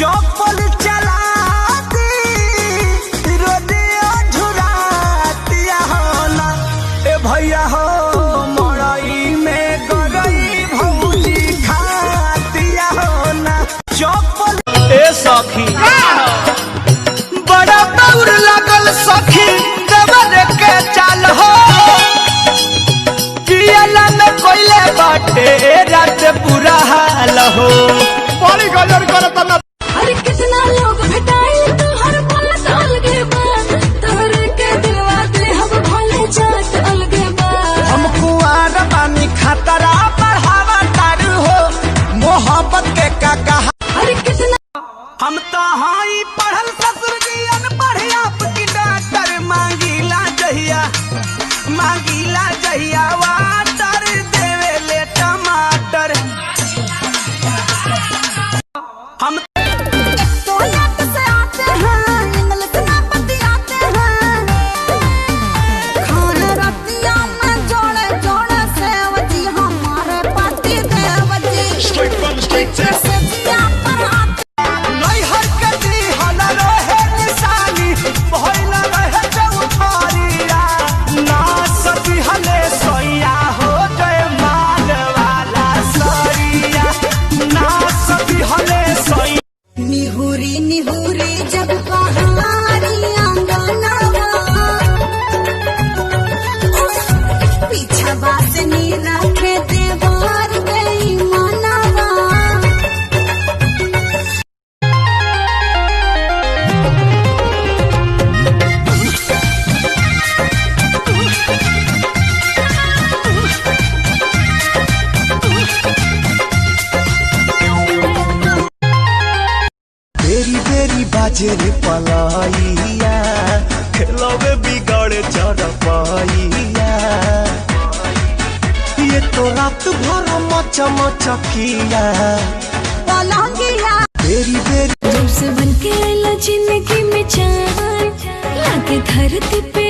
चप्पल चला दी रोदियो झुरातिया हो ना ए भैया हो मड़ई में गरई भौजी खातिया हो ना चप्पल ए सखी बड़ा दौड़ लगल सखी देवर के चाल हो पियला में कोइले बाटे रात पूरा हाल हो बड़ी गजर करत ना अरे कितना लोग भेटाई तो हर पल अलगे बात तोहर के दिलवा दे हम भले जात अलगे बात हम कुआर पानी खतरा बढ़ावा तारू हो मोहब्बत के का कहा अरे कितना हम तो हाई पढ़ल ससुर जी अनपढ़ आपकी डॉक्टर मांगीला जहिया वाटर देवे ले टमाटर हम सोलत से आते हैं इंग्लिश ना बतियाते हैं खाना रतिया में जोड़े जोड़े सेवजी हमारे पति Devji Straight from the street to सजिया पर आते नैहर के दी हला रहे निशानी भइल रहे चौथारिया ना सती हले सोया हो जय माल वाला सरिया ना सती हले सोया निहुरी निहुरी जब कहानी आंगनवा पीछा बात नी रखे देवार गई मनवा बेरी बेरी बाजे रे पलाइया खेलवे बिगड़े चरपाइया ये तो रात भर मचकिया पलंगिया बेरी बेरी जब से बन के आइला जिंदगी में चान लाके धरती पे